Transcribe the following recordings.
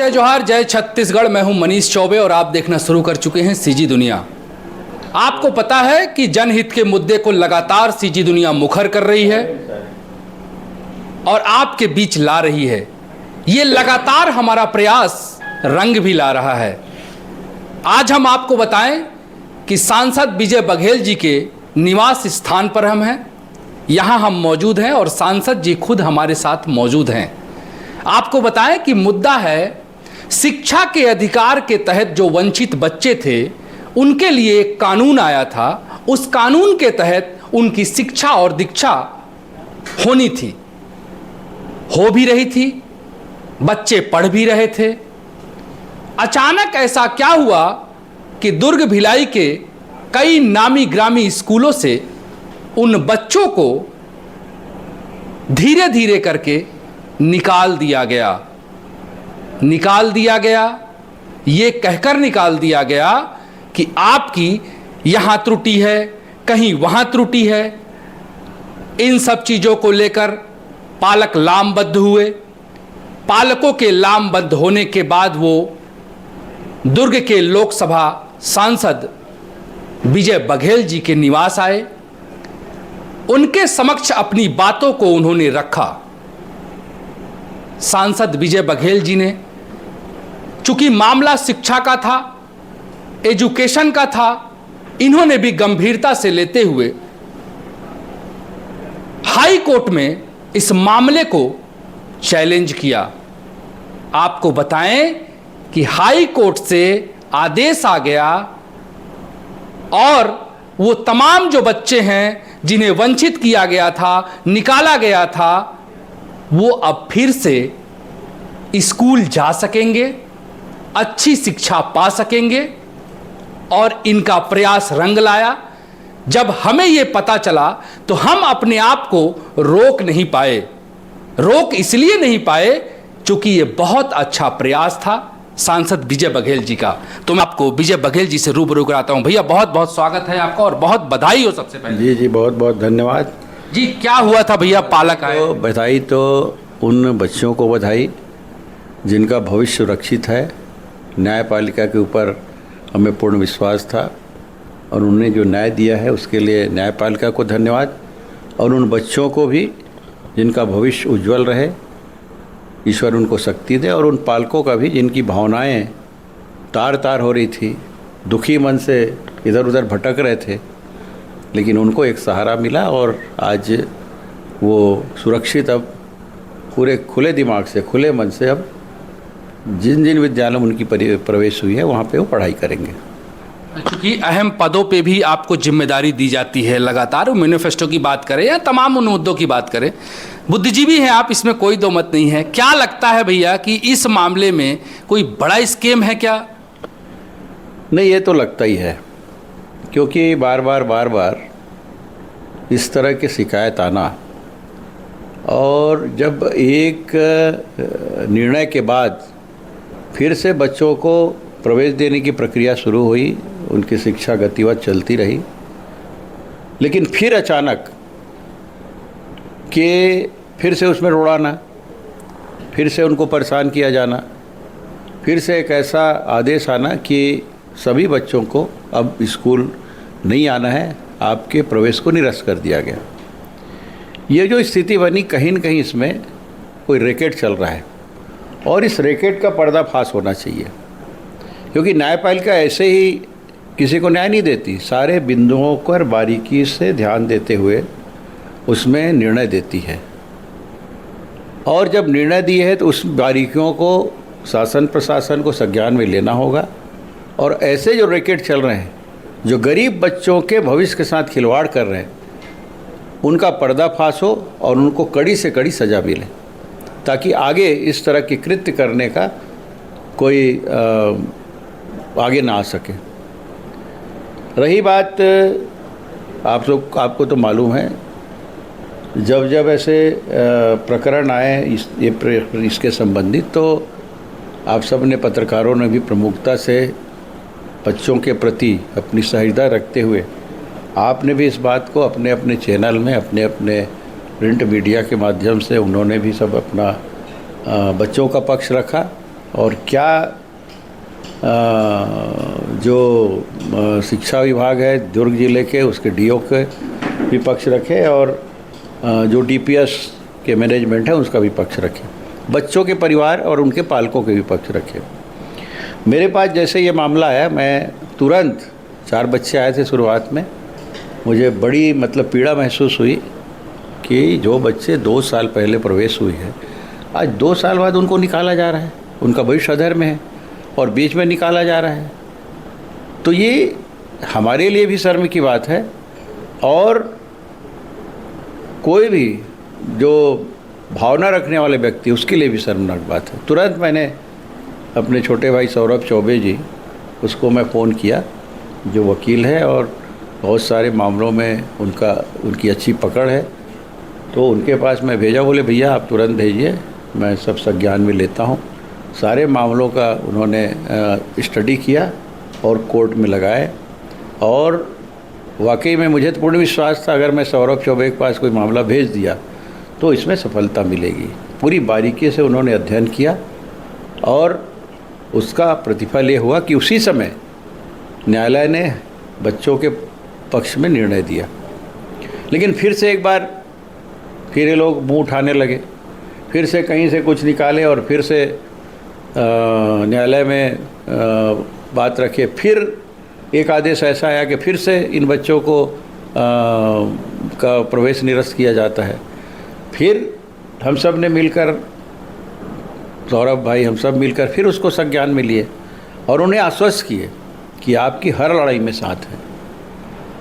जय जोहार, जय छत्तीसगढ़। मैं हूं मनीष चौबे और आप देखना शुरू कर चुके हैं सीजी दुनिया। आपको पता है कि जनहित के मुद्दे को लगातार सीजी दुनिया मुखर कर रही है और आपके बीच ला रही है। ये लगातार हमारा प्रयास रंग भी ला रहा है। आज हम आपको बताएं कि सांसद विजय बघेल जी के निवास स्थान पर हम हैं। यहाँ हम मौजूद हैं और सांसद जी खुद हमारे साथ मौजूद हैं। आपको बताएं कि मुद्दा है शिक्षा के अधिकार के तहत जो वंचित बच्चे थे उनके लिए एक कानून आया था। उस कानून के तहत उनकी शिक्षा और दीक्षा होनी थी, हो भी रही थी, बच्चे पढ़ भी रहे थे। अचानक ऐसा क्या हुआ कि दुर्ग भिलाई के कई नामी ग्रामी स्कूलों से उन बच्चों को धीरे धीरे करके निकाल दिया गया। ये कहकर निकाल दिया गया कि आपकी यहां त्रुटि है, कहीं वहां त्रुटि है। इन सब चीजों को लेकर पालक लामबद्ध हुए। पालकों के लामबद्ध होने के बाद वो दुर्ग के लोकसभा सांसद विजय बघेल जी के निवास आए। उनके समक्ष अपनी बातों को उन्होंने रखा। सांसद विजय बघेल जी ने, चूंकि मामला शिक्षा का था, एजुकेशन का था, इन्होंने भी गंभीरता से लेते हुए हाई कोर्ट में इस मामले को चैलेंज किया। आपको बताएं कि हाई कोर्ट से आदेश आ गया और वो तमाम जो बच्चे हैं जिन्हें वंचित किया गया था, निकाला गया था, वो अब फिर से स्कूल जा सकेंगे, अच्छी शिक्षा पा सकेंगे। और इनका प्रयास रंग लाया। जब हमें ये पता चला तो हम अपने आप को रोक नहीं पाए। रोक इसलिए नहीं पाए क्योंकि ये बहुत अच्छा प्रयास था सांसद विजय बघेल जी का। तो मैं आपको विजय बघेल जी से रूबरू कराता हूं। भैया बहुत बहुत स्वागत है आपका और बहुत बधाई हो। सबसे पहले जी बहुत बहुत धन्यवाद जी। क्या हुआ था भैया? पालक आए तो बधाई तो उन बच्चों को बधाई जिनका भविष्य सुरक्षित है। न्यायपालिका के ऊपर हमें पूर्ण विश्वास था और उन्होंने जो न्याय दिया है उसके लिए न्यायपालिका को धन्यवाद। और उन बच्चों को भी जिनका भविष्य उज्जवल रहे, ईश्वर उनको शक्ति दे। और उन पालकों का भी जिनकी भावनाएं तार तार हो रही थी, दुखी मन से इधर उधर भटक रहे थे, लेकिन उनको एक सहारा मिला और आज वो सुरक्षित अब पूरे खुले दिमाग से, खुले मन से अब जिन जिन विद्यालयों में उनकी प्रवेश हुई है वहाँ पे वो पढ़ाई करेंगे। क्योंकि अहम पदों पे भी आपको जिम्मेदारी दी जाती है लगातार। मैनिफेस्टो की बात करें या तमाम उन मुद्दों की बात करें, बुद्धिजीवी हैं आप, इसमें कोई दो मत नहीं है। क्या लगता है भैया कि इस मामले में कोई बड़ा स्कीम है क्या? नहीं, ये तो लगता ही है, क्योंकि बार बार इस तरह की शिकायत आना और जब एक निर्णय के बाद फिर से बच्चों को प्रवेश देने की प्रक्रिया शुरू हुई, उनकी शिक्षा गतिवत चलती रही, लेकिन फिर अचानक कि फिर से उसमें रोड़ाना, फिर से उनको परेशान किया जाना, फिर से एक ऐसा आदेश आना कि सभी बच्चों को अब स्कूल नहीं आना है, आपके प्रवेश को निरस्त कर दिया गया। ये जो स्थिति बनी, कहीं न कहीं इसमें कोई रैकेट चल रहा है और इस रैकेट का पर्दाफाश होना चाहिए, क्योंकि न्यायपालिका ऐसे ही किसी को न्याय नहीं देती। सारे बिंदुओं पर बारीकी से ध्यान देते हुए उसमें निर्णय देती है और जब निर्णय दिए है तो उस बारीकियों को शासन प्रशासन को संज्ञान में लेना होगा। और ऐसे जो रैकेट चल रहे हैं, जो गरीब बच्चों के भविष्य के साथ खिलवाड़ कर रहे हैं, उनका पर्दाफाश हो और उनको कड़ी से कड़ी सज़ा मिले, ताकि आगे इस तरह की कृत्य करने का कोई आगे ना आ सके। रही बात, आपको तो मालूम है, जब ऐसे प्रकरण आए इसके संबंधित, तो आप सब ने, पत्रकारों ने भी प्रमुखता से बच्चों के प्रति अपनी सहिष्णुता रखते हुए आपने भी इस बात को अपने अपने चैनल में, अपने अपने प्रिंट मीडिया के माध्यम से उन्होंने भी सब अपना बच्चों का पक्ष रखा और क्या जो शिक्षा विभाग है दुर्ग जिले के, उसके डीओ के भी पक्ष रखे और जो डीपीएस के मैनेजमेंट है उसका भी पक्ष रखे, बच्चों के परिवार और उनके पालकों के भी पक्ष रखे। मेरे पास जैसे ये मामला आया, मैं तुरंत 4 बच्चे आए थे शुरुआत में, मुझे बड़ी पीड़ा महसूस हुई कि जो बच्चे 2 साल पहले प्रवेश हुई है, आज 2 साल बाद उनको निकाला जा रहा है, उनका भविष्य अधर में है और बीच में निकाला जा रहा है। तो ये हमारे लिए भी शर्म की बात है और कोई भी जो भावना रखने वाले व्यक्ति उसके लिए भी शर्मनाक बात है। तुरंत मैंने अपने छोटे भाई सौरभ चौबे जी, उसको मैं फ़ोन किया, जो वकील है और बहुत सारे मामलों में उनकी अच्छी पकड़ है, तो उनके पास मैं भेजा। बोले भैया आप तुरंत भेजिए, मैं सब संज्ञान में लेता हूँ। सारे मामलों का उन्होंने स्टडी किया और कोर्ट में लगाए और वाकई में मुझे तो पूर्ण विश्वास था अगर मैं सौरभ चौबे के पास कोई मामला भेज दिया तो इसमें सफलता मिलेगी। पूरी बारीकी से उन्होंने अध्ययन किया और उसका प्रतिफल ये हुआ कि उसी समय न्यायालय ने बच्चों के पक्ष में निर्णय दिया। लेकिन फिर से एक बार फिर ये लोग मुंह उठाने लगे, फिर से कहीं से कुछ निकाले और फिर से न्यायालय में बात रखे। फिर एक आदेश ऐसा आया कि फिर से इन बच्चों को का प्रवेश निरस्त किया जाता है। फिर हम सब ने मिलकर, सौरभ भाई हम सब मिलकर फिर उसको संज्ञान में लिए और उन्हें आश्वस्त किए कि आपकी हर लड़ाई में साथ है,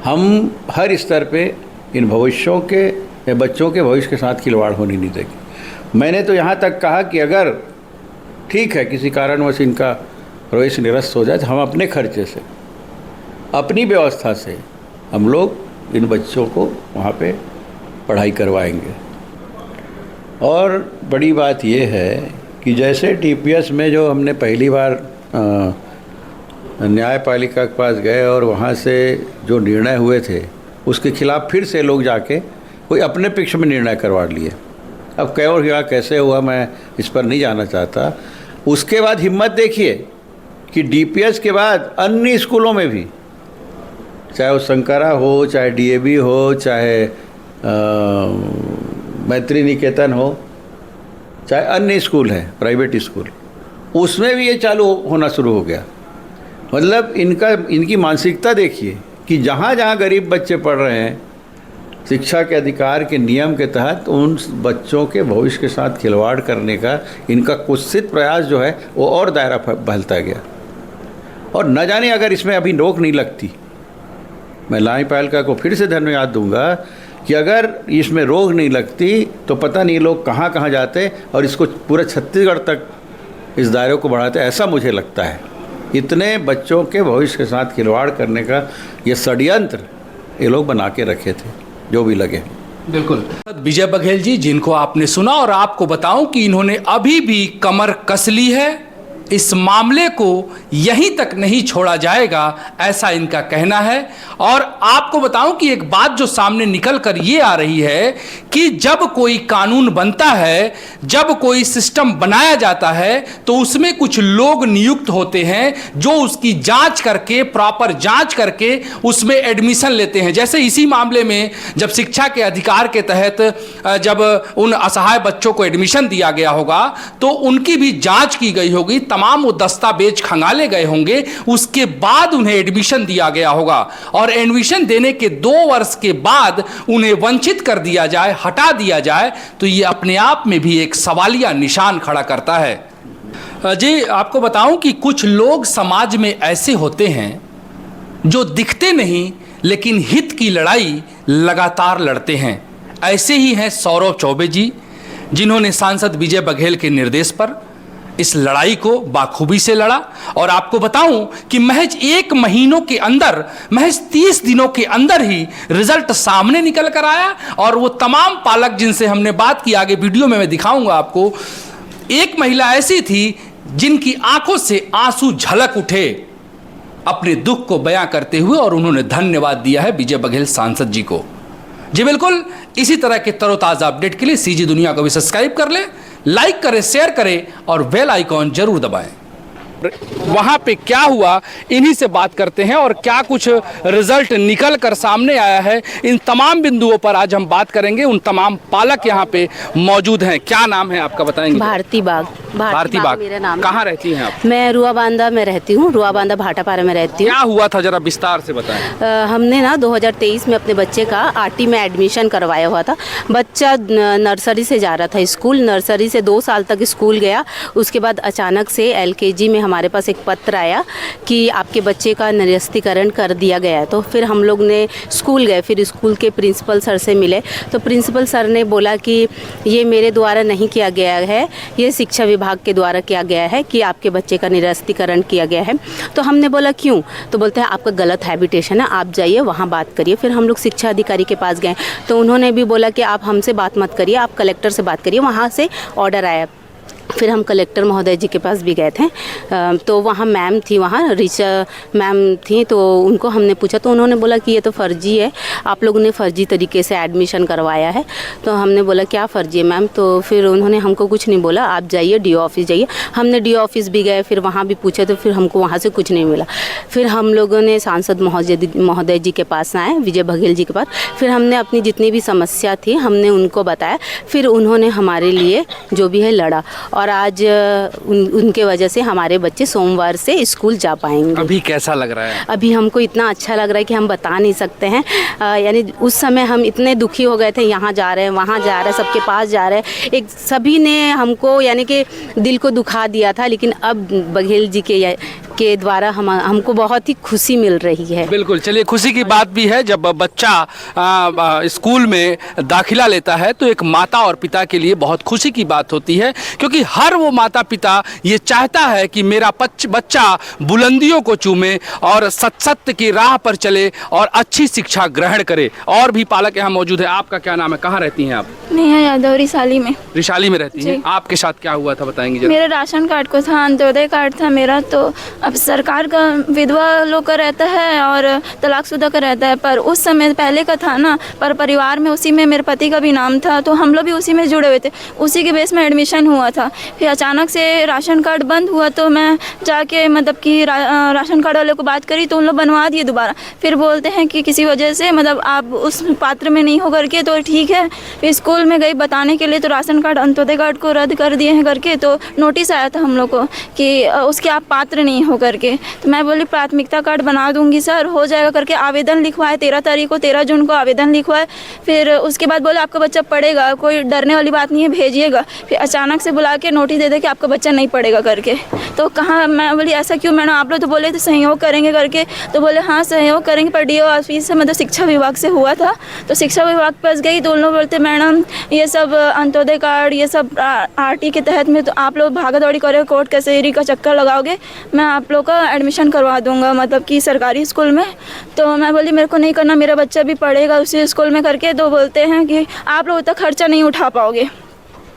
हम हर स्तर पे इन भविष्यों के बच्चों के भविष्य के साथ खिलवाड़ होने नहीं देंगे। मैंने तो यहाँ तक कहा कि अगर ठीक है किसी कारणवश इनका प्रवेश निरस्त हो जाए तो हम अपने खर्चे से, अपनी व्यवस्था से हम लोग इन बच्चों को वहाँ पे पढ़ाई करवाएंगे। और बड़ी बात ये है कि जैसे टीपीएस में जो हमने पहली बार न्यायपालिका के पास गए और वहाँ से जो निर्णय हुए थे उसके खिलाफ फिर से लोग जाके कोई अपने पक्ष में निर्णय करवा लिए। अब कैसे हुआ मैं इस पर नहीं जाना चाहता। उसके बाद हिम्मत देखिए कि डीपीएस के बाद अन्य स्कूलों में भी, चाहे वो शंकरा हो, चाहे डीएवी हो, चाहे मैत्री निकेतन हो, चाहे अन्य स्कूल हैं प्राइवेट स्कूल, उसमें भी ये चालू होना शुरू हो गया। मतलब इनकी मानसिकता देखिए कि जहाँ जहाँ गरीब बच्चे पढ़ रहे हैं, शिक्षा के अधिकार के नियम के तहत उन बच्चों के भविष्य के साथ खिलवाड़ करने का इनका कुत्सित प्रयास जो है वो और दायरा बहलता गया। और न जाने अगर इसमें अभी रोक नहीं लगती, मैं न्यायपालिका को फिर से धन्यवाद दूंगा कि अगर इसमें रोक नहीं लगती तो पता नहीं लोग कहाँ कहाँ जाते और इसको पूरे छत्तीसगढ़ तक इस दायरे को बढ़ाते, ऐसा मुझे लगता है। इतने बच्चों के भविष्य के साथ खिलवाड़ करने का ये षड्यंत्र ये लोग बना के रखे थे, जो भी लगे। बिल्कुल। विजय बघेल जी, जिनको आपने सुना, और आपको बताऊं कि इन्होंने अभी भी कमर कस ली है, इस मामले को यहीं तक नहीं छोड़ा जाएगा, ऐसा इनका कहना है। और आपको बताऊं कि एक बात जो सामने निकल कर ये आ रही है कि जब कोई कानून बनता है, जब कोई सिस्टम बनाया जाता है, तो उसमें कुछ लोग नियुक्त होते हैं जो उसकी जांच करके, प्रॉपर जांच करके उसमें एडमिशन लेते हैं। जैसे इसी मामले में जब शिक्षा के अधिकार के तहत जब उन असहाय बच्चों को एडमिशन दिया गया होगा तो उनकी भी जांच की गई होगी, तमाम वो दस्तावेज खंगाले गए होंगे, उसके बाद उन्हें एडमिशन दिया गया होगा। और एडमिशन देने के 2 वर्ष के बाद उन्हें वंचित कर दिया जाए, हटा दिया जाए, तो ये अपने आप में भी एक सवालिया निशान खड़ा करता है। जी, आपको बताऊं कि कुछ लोग समाज में ऐसे होते हैं जो दिखते नहीं लेकिन हित की लड़ाई लगातार लड़ते हैं। ऐसे ही हैं सौरभ चौबे जी, जिन्होंने सांसद विजय बघेल के निर्देश पर इस लड़ाई को बाखूबी से लड़ा। और आपको बताऊं कि महज 1 महीनों के अंदर, महज 30 दिनों के अंदर ही रिजल्ट सामने निकल कर आया। और वो तमाम पालक जिनसे हमने बात की, आगे वीडियो में मैं दिखाऊंगा आपको, एक महिला ऐसी थी जिनकी आंखों से आंसू झलक उठे अपने दुख को बयां करते हुए, और उन्होंने धन्यवाद दिया है विजय बघेल सांसद जी को। जी बिल्कुल, इसी तरह के तरोताज़ा अपडेट के लिए सीजी दुनिया को भी सब्सक्राइब कर ले। लाइक करें, शेयर करें और बेल आइकॉन जरूर दबाएं। वहाँ पे क्या हुआ, इन्हीं से बात करते हैं और क्या कुछ रिजल्ट निकल कर सामने आया है, इन तमाम बिंदुओं पर आज हम बात करेंगे। उन तमाम पालक यहाँ पे मौजूद हैं। क्या नाम है आपका, बताएंगे? भारती बाग। भारती बाग मेरा नाम है। कहाँ रहती हैं आप? मैं रुआबांदा में रहती हूँ, रुआबांदा भाटापारा में रहती हूँ। क्या हुआ था, जरा विस्तार से बताएं। हमने ना 2023 में अपने बच्चे का आरटी में एडमिशन करवाया हुआ था। बच्चा नर्सरी से जा रहा था स्कूल, नर्सरी से 2 साल तक स्कूल गया। उसके बाद अचानक से एलकेजी में हमारे पास एक पत्र आया कि आपके बच्चे का निरस्तीकरण कर दिया गया है। तो फिर हम लोग ने स्कूल गए, फिर स्कूल के प्रिंसिपल सर से मिले तो प्रिंसिपल सर ने बोला कि ये मेरे द्वारा नहीं किया गया है, ये शिक्षा विभाग के द्वारा किया गया है कि आपके बच्चे का निरस्तीकरण किया गया है। तो हमने बोला क्यों? तो बोलते हैं आपका गलत हैबिटेशन है, आप जाइए वहाँ बात करिए। फिर हम लोग शिक्षा अधिकारी के पास गए तो उन्होंने भी बोला कि आप हमसे बात मत करिए, आप कलेक्टर से बात करिए। वहाँ से ऑर्डर आया। फिर हम कलेक्टर महोदय जी के पास भी गए थे तो वहाँ मैम थी, वहाँ ऋचा मैम थी। तो उनको हमने पूछा तो उन्होंने बोला कि ये तो फर्जी है, आप लोगों ने फर्जी तरीके से एडमिशन करवाया है। तो हमने बोला क्या फर्जी है मैम? तो फिर उन्होंने हमको कुछ नहीं बोला, आप जाइए DO ऑफिस जाइए। हमने DO ऑफिस भी गए, फिर वहाँ भी पूछे तो फिर हमको वहाँ से कुछ नहीं मिला। फिर हम लोगों ने सांसद महोदय जी के पास आए, विजय बघेल जी के पास। फिर हमने अपनी जितनी भी समस्या थी हमने उनको बताया। फिर उन्होंने हमारे लिए जो भी है लड़ा और आज उनके वजह से हमारे बच्चे सोमवार से स्कूल जा पाएंगे। अभी कैसा लग रहा है? अभी हमको इतना अच्छा लग रहा है कि हम बता नहीं सकते हैं। यानी उस समय हम इतने दुखी हो गए थे, यहाँ जा रहे हैं वहाँ जा रहे हैं, सबके पास जा रहे हैं, एक सभी ने हमको यानी कि दिल को दुखा दिया था। लेकिन अब बघेल जी के द्वारा हमको बहुत ही खुशी मिल रही है। बिल्कुल, चलिए खुशी की बात भी है। जब बच्चा स्कूल में दाखिला लेता है तो एक माता और पिता के लिए बहुत खुशी की बात होती है, क्योंकि हर वो माता पिता ये चाहता है कि मेरा बच्चा बुलंदियों को चूमे और सत्य की राह पर चले और अच्छी शिक्षा ग्रहण करे। और भी पालक यहाँ मौजूद है। आपका क्या नाम है, कहाँ रहती हैं आप? नेहा यादव, रिसाली में। रिशाली में रहती हैं। आपके साथ क्या हुआ था, बताएंगे जरा? मेरा राशन कार्ड को था, अंत्योदय कार्ड था मेरा। तो अब सरकार का विधवा लोग का रहता है और तलाकशुदा का रहता है, पर उस समय पहले का था ना, पर परिवार में उसी में मेरे पति का भी नाम था तो हम लोग भी उसी में जुड़े हुए थे, उसी के बेस में एडमिशन हुआ था। फिर अचानक से राशन कार्ड बंद हुआ तो मैं जाके मतलब कि राशन कार्ड वाले को बात करी तो उन लोग बनवा दिए दोबारा। फिर बोलते हैं कि किसी वजह से मतलब आप उस पात्र में नहीं हो करके, तो ठीक है। फिर स्कूल में गई बताने के लिए तो राशन कार्ड अंत्योदय कार्ड को रद्द कर दिए हैं करके, तो नोटिस आया था हम लोग को कि उसके आप पात्र नहीं हो करके। तो मैं बोली प्राथमिकता कार्ड बना दूंगी सर, हो जाएगा करके आवेदन लिखवाए 13 तारीख को, 13 जून को आवेदन लिखवाए। फिर उसके बाद बोले आपका बच्चा पढ़ेगा, कोई डरने वाली बात नहीं है, भेजिएगा। फिर अचानक से बुला के नोटिस दे दे कि आपका बच्चा नहीं पढ़ेगा करके। तो कहाँ, मैं बोली ऐसा क्यों मैडम, आप लोग तो बोले थे सहयोग करेंगे करके। तो बोले हाँ सहयोग करेंगे, पर DO ऑफिस से मतलब शिक्षा विभाग से हुआ था। तो शिक्षा विभाग के पास गई तो उन लोग बोलते मैडम ये सब अंत्योदय कार्ड ये सब RT के तहत में, तो आप लोग भागा दौड़ी करोगे, कोर्ट कचहरी का चक्कर लगाओगे, मैं आप लोग का एडमिशन करवा दूंगा मतलब कि सरकारी स्कूल में। तो मैं बोली मेरे को नहीं करना, मेरा बच्चा भी पढ़ेगा उसी स्कूल में करके। तो बोलते हैं कि आप लोग उतना खर्चा नहीं उठा पाओगे,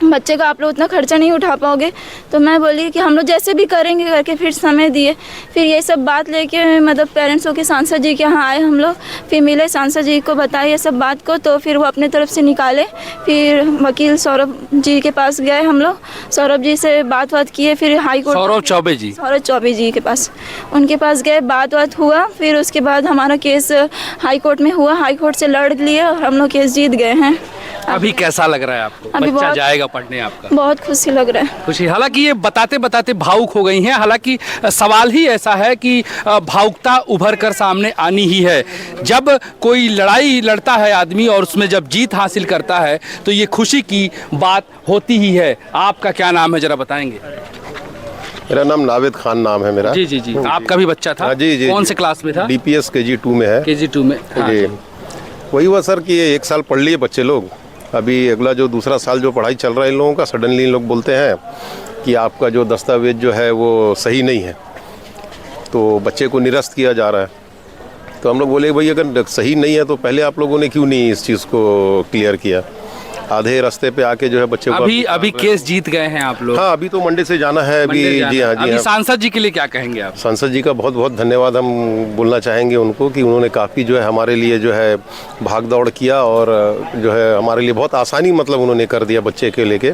बच्चे का आप लोग उतना खर्चा नहीं उठा पाओगे। तो मैं बोली कि हम लोग जैसे भी करेंगे करके। फिर समय दिए, फिर ये सब बात लेके मतलब पेरेंट्सों के सांसद जी के यहाँ आए हम लोग। फिर मिले, सांसद जी को बताए ये सब बात को, तो फिर वो अपने तरफ से निकाले। फिर वकील सौरभ जी के पास गए हम लोग, सौरभ जी से बात किए। फिर हाई कोर्ट सौरभ चौबे जी के पास, उनके पास गए, बात हुआ। फिर उसके बाद हमारा केस हाई कोर्ट में हुआ, हाई कोर्ट से लड़ लिए और हम लोग केस जीत गए हैं। अभी कैसा लग रहा है आपको? अभी बच्चा जाएगा पढ़ने आपका? बहुत खुशी लग रहा है। खुशी, हालांकि ये बताते बताते भावुक हो गई हैं। हालांकि सवाल ही ऐसा है कि भावुकता उभर कर सामने आनी ही है। जब कोई लड़ाई लड़ता है आदमी और उसमें जब जीत हासिल करता है तो ये खुशी की बात होती ही है। आपका क्या नाम है, जरा बताएंगे? मेरा नाम नावेद खान नाम है मेरा। जी। आपका भी बच्चा था? जी। कौन से क्लास में था? DPS KG2 में है। KG2 में। जी। वही हुआ सर कि 1 साल पढ़ लिए बच्चे लोग, अभी अगला जो दूसरा साल जो पढ़ाई चल रहा है इन लोगों का, सडनली इन लोग बोलते हैं कि आपका जो दस्तावेज जो है वो सही नहीं है, तो बच्चे को निरस्त किया जा रहा है। तो हम लोग बोले भाई अगर सही नहीं है तो पहले आप लोगों ने क्यों नहीं इस चीज़ को क्लियर किया? आधे रास्ते पे आके जो है बच्चे को अभी केस जीत गए हैं आप लोग? हाँ, अभी तो मंडे से जाना है। अभी जी हाँ। सांसद जी के लिए क्या कहेंगे आप? सांसद जी का बहुत बहुत धन्यवाद हम बोलना चाहेंगे उनको कि उन्होंने काफ़ी जो है हमारे लिए जो है भाग दौड़ किया और जो है हमारे लिए बहुत आसानी मतलब उन्होंने कर दिया बच्चे के लेके।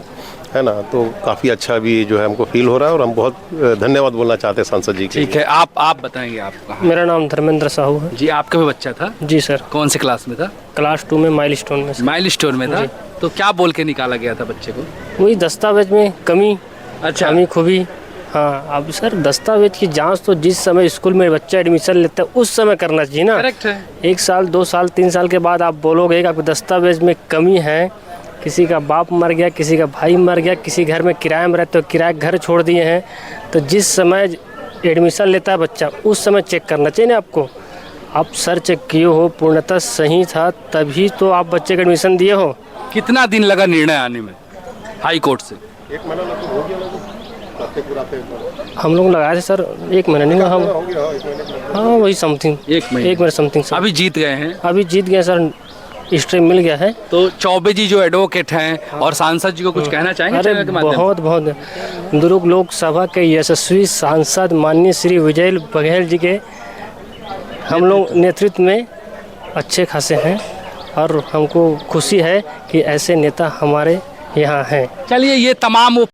है ना, तो काफ़ी अच्छा भी जो है हमको फील हो रहा है और हम बहुत धन्यवाद बोलना चाहते हैं सांसद जी के। ठीक है, आप बताएंगे आप कहाँ? मेरा नाम धर्मेंद्र साहू है। जी, आपका भी बच्चा था? जी सर, कौन से क्लास में था? क्लास 2 में माइलस्टोन में। माइल स्टोर में था। तो क्या बोल के निकाला गया था बच्चे को? वही दस्तावेज में कमी, अच्छा, कमी खूबी। हाँ, अब सर दस्तावेज की जांच तो जिस समय स्कूल में बच्चा एडमिशन लेता है उस समय करना चाहिए ना। करेक्ट है। 1 साल 2 साल 3 साल के बाद आप बोलोगे कि आपके दस्तावेज में कमी है, किसी का बाप मर गया, किसी का भाई मर गया, किसी घर में किराए में रहते हो, किराए घर छोड़ दिए हैं, तो जिस समय एडमिशन लेता है बच्चा उस समय चेक करना चाहिए ना आपको। आप सर चेक किए हो, पूर्णतः सही था, तभी तो आप बच्चे का एडमिशन दिए हो। कितना दिन लगा निर्णय आने में हाई कोर्ट से? हम लोग लगाए थे सर 1 महीना नहीं हुआ हम। हाँ वही समथिंग 1 महीने। 1 महीना समथिंग सर। अभी जीत गए हैं। अभी जीत गया सर, स्ट्रीम मिल गया है। तो चौबे जी जो एडवोकेट हैं और सांसद जी को कुछ कहना चाहेंगे अरे चैनल के माध्यम से? बहुत बहुत दुर्ग लोकसभा के यशस्वी सांसद माननीय श्री विजय बघेल जी के हम लोग नेतृत्व में अच्छे खासे हैं और हमको खुशी है कि ऐसे नेता हमारे यहाँ हैं। चलिए, ये तमाम वो